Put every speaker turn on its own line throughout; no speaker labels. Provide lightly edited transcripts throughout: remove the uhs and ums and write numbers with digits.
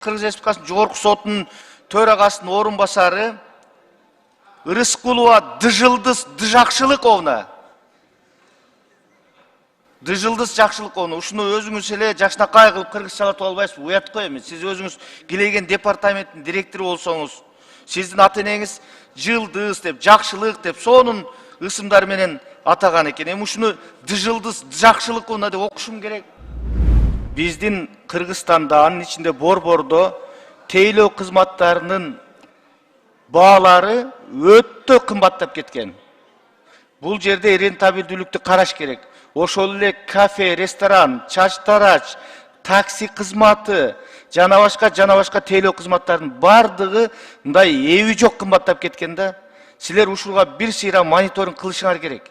Кыргыз Республикасынын Жогорку сотунун төрагасынын орун басары Рыскулова Дыжылдыз Жакшылыковна. Дыжылдыз Жакшылыковна. Ушуну өзүңүз эле жакшынакай кылып кыргызчалап албайсызбы? Уят го эми. Сиз өзүңүз Килеген департаменттин директору болсоңуз, сиздин ата энеңиз Жылдыз деп, Жакшылык деп, сонун ысымдар менен атаган экен. Эми ушуну Дыжылдыз Жакшылыковна деп окушум керек. Биздин Кыргызстанда, анын ичинде Борбордо тейлөө кызматтарынын баалары өтө кымбаттап кеткен. Бул жерде рентабелдүүлүктү караш керек. Ошол эле кафе, ресторан, чач-тарач, такси кызматы, жана башка тейлөө кызматтарынын бардыгы мындай эби жок кымбаттап кеткен да. Силер ушуга бир сыйра мониторинг кылышыңар керек.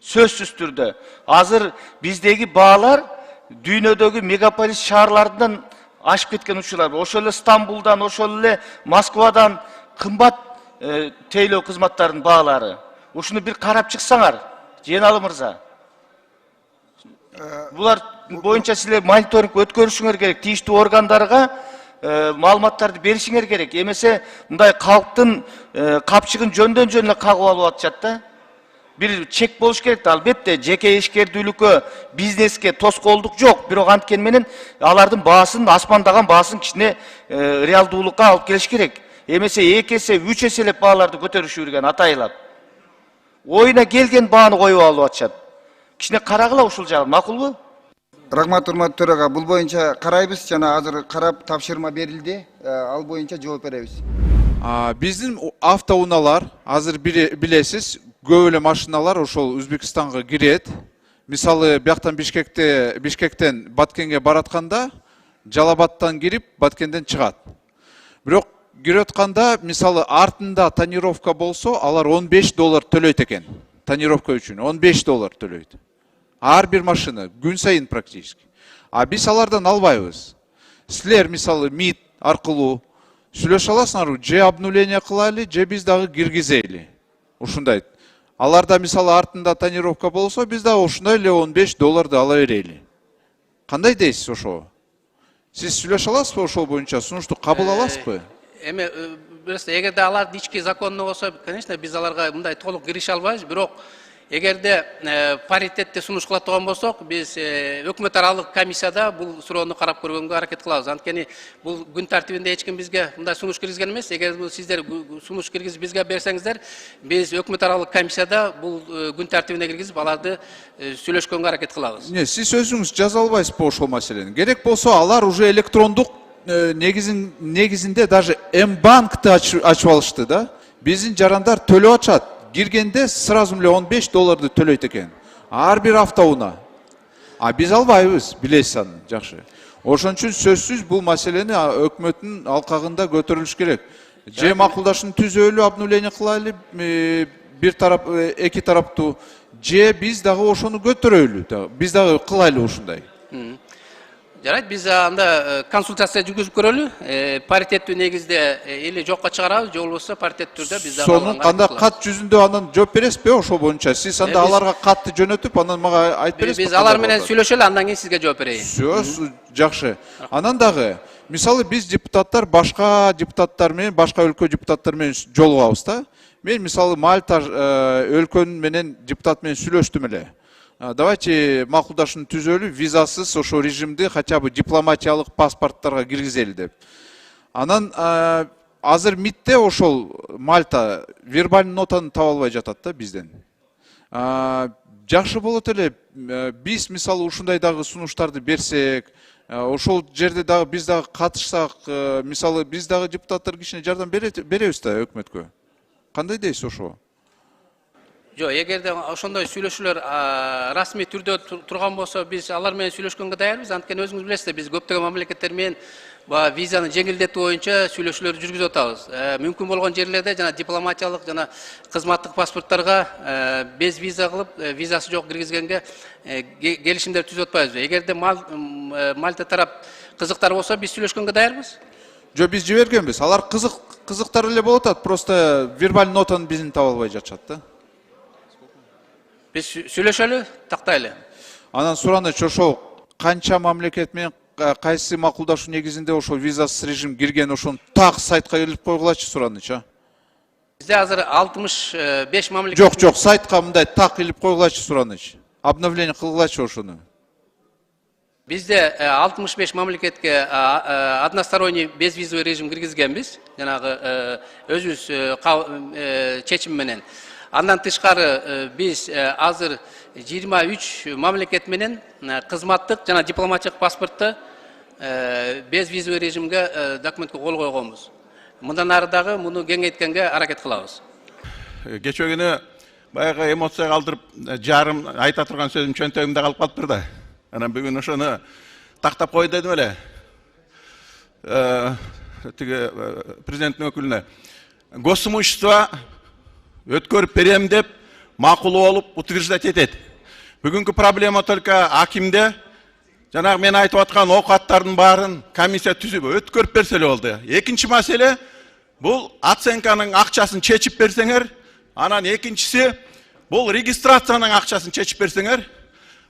Сөзсүз түрдө. Азыр биздеги баалар дүйнөдөгү мегаполис шаарлардан ашып кеткен учурлар. Ошол эле Стамбулдан, ошол эле Москвадан кымбат тейлөө кызматтарынын баалары. Ушуну бир карап чыксаңар, Жeenалы мырза. Булар боюнча силер мониторинг өткөрүшүңөр керек, тийиштүү органдарга маалыматтарды беришиңер керек. Эмесе мындай калктын капчыгын жөндөн эле кагып алып атышат да. Bir çek boluş керек да, албетте жеке ишкердүүлүккө, бизнеске тоскоолдук жок, бирок анткени менен алардын баасын, аспандаган баасын кичине реалдуулукка алып келиш керек. Эмесе 2 эсе, 3 эселеп бааларды көтөрүшүп жүргөн атайлап. Оюна келген бааны коюп алып атышат. Кичине карагыла ушул жагын, макулбу?
Рахмат, урматтуу төрага. Бул боюнча карайбыз, жана азыр карап тапшырма берилди. Ал боюнча жооп беребиз.
Биздин автоунаалар азыр билесиз, көп эле машиналар ошол Өзбекстанга кирет. Мисалы, бияктан Бишкектен Баткенге баратканда, Жалабаттан кирип, Баткенден чыгат. Бирок кирип атканда, мисалы, артында тонировка болсо, алар $15 төлөйт экен. Тонировка үчүн $15 төлөйт. Ар бир машина күн сайын практически. Биз алардан албайбыз. Силер мисалы МИД аркылуу сүйлөшө аласыңарбы, же обнуление кылайлы, же биз дагы киргизели. Ушундай. Аларда мисалы артында тонировка болсо, биз дагы ушундай эле $15 ала берели. Кандай дейсиз ошого? Сиз сүйлөшө аласызбы ошол боюнча, сунушту кабыл аласызбы?
Эми эгерде алар ички законно болсо, конечно, биз аларга мындай толук кирише албайбыз, бирок эгерде паритетте сунуш кыла турган болсок, биз өкмөт аралык комиссияда бул суроону карап көргөнгө аракет кылабыз. Анткени бул күн тартибинде эч ким бизге мындай сунуш киргизген эмес. Эгер сиздер сунуш киргизип бизге берсеңиздер, биз өкмөт аралык комиссияда бул күн тартибине киргизип аларды сүйлөшкөнгө аракет кылабыз.
Сиз өзүңүз жаза албайсызбы ошол маселени? Керек болсо алар уже электрондук негизинде даже М-банкты ачып алышты да. Биздин жарандар төлөп ачат. Киргенде сразу эле $15 төлөйт экен. Ар бир автоуна. Биз албайбыз, билесиз аны, жакшы. Ошон үчүн сөзсүз бул маселени өкмөттүн алкагында көтөрүлүш керек. Же макулдашууну түзөлү, обнуление кылайлы, бир тарап, эки тараптуу, же биз дагы ошону көтөрөлү, биз дагы кылайлы ушундай.
Жарайт, биз анда консультация жүргүзүп көрөлү. Паритеттүү негизде или жокко чыгарабыз, же болбосо паритеттүү түрдө биз дагы
сонун кандай кат жүзүндө анан жооп бересизби ошол боюнча? Сиз анда аларга катты жөнөтүп, анан мага айтып бересизби?
Биз алар менен сүйлөшөлү, андан кийин сизге жооп берейин.
Сөз жакшы. Анан дагы мисалы биз депутаттар башка депутаттар менен, башка өлкө депутаттары менен жолугабыз да. Мен мисалы Мальта өлкөнүн менен депутат менен сүйлөштүм эле. Давайте макулдашууну түзөлү, визасыз ошо режимди хотя бы дипломатиялык паспорттарга киргизели деп. Анан азыр МИДте ошол Мальта вербальный нотаны таба албай жатат да бизден. Жакшы болот эле биз мисалы ушундай дагы сунуштарды берсек, ошол жерде дагы биз дагы катышсак, мисалы биз дагы депутаттар кичине жардам беребиз да өкмөткө. Кандай дейсиз ошого?
Жок, эгерде ошондой сүйлөшүүлөр расмий түрдө турган болсо, биз алар менен сүйлөшкөнгө даярбыз. Анткени өзүңүз билесиздер, биз көптөгөн мамлекеттер менен визаны жеңилдетүү боюнча сүйлөшүүлөр жүргүзүп атабыз. Мүмкүн болгон жерлерде жана дипломатиялык жана кызматтык паспорттарга без виза кылып, визасы жок киргизгенге келишимдер түзүп атпайбыз. Эгерде Мальта тарап кызыктар болсо, биз сүйлөшкөнгө даярбыз.
Жок, биз жибергенбиз. Алар кызыктар эле болуп атат, просто вербальный нотаны биздин таба албай жатышат да.
Биз сүйлөшөлү, тактайлы.
Анан сураныч ошол канча мамлекет менен кайсы макулдашуу негизинде ошо визасыз режим кирген ошону так сайтка кирип койгулачы суранычы.
Бизде азыр 65 мамлекет.
Жок, сайтка мындай так кирип койгулачы сураныч. Обновление кылгылачы ошону.
Bizde 65 mamleketke односторонний безвизовый режим киргизгенбиз. Жанагы өзүбүз чечим менен. Андан тышкары биз азыр 23 мамлекет менен кызматтык жана дипломатиялык паспортто безвизовый режимге документке кол койгонбуз. Мындан ары дагы муну кеңейткенге аракет кылабыз.
Кече баягы эмоция калтырып, жарым айта турган сөзүм чөнтөгүмдө калып калыптыр да. Анан бүгүн ошону тактап кой дедим эле. Тиги президенттин өкүлүнө госимущество өткөрүп берем деп макул болуп утверждать этет. Бүгүнкү проблема только акимде жанагы мен айтып аткан оокаттардын баарын комиссия түзүп өткөрүп берсе эле болду. Экинчи маселе бул оценканын акчасын чечип берсеңер, анан экинчиси бул регистрациянын акчасын чечип берсеңер,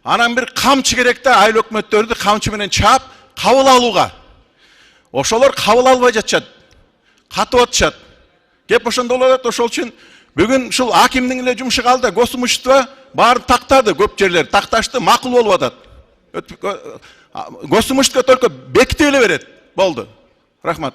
анан бир камчы керек да айыл өкмөттөрдү камчы менен чаап кабыл алууга. Ошолор кабыл албай жатышат. Катып атышат. Кеп ошондо болот. Ошол үчүн бүгүн ушул акимдин эле жумушу калды. Госимущество баарын тактады, көп жерлер такташты, макул болуп атат. Госимущество только бекитип эле берет. Болду. Рахмат.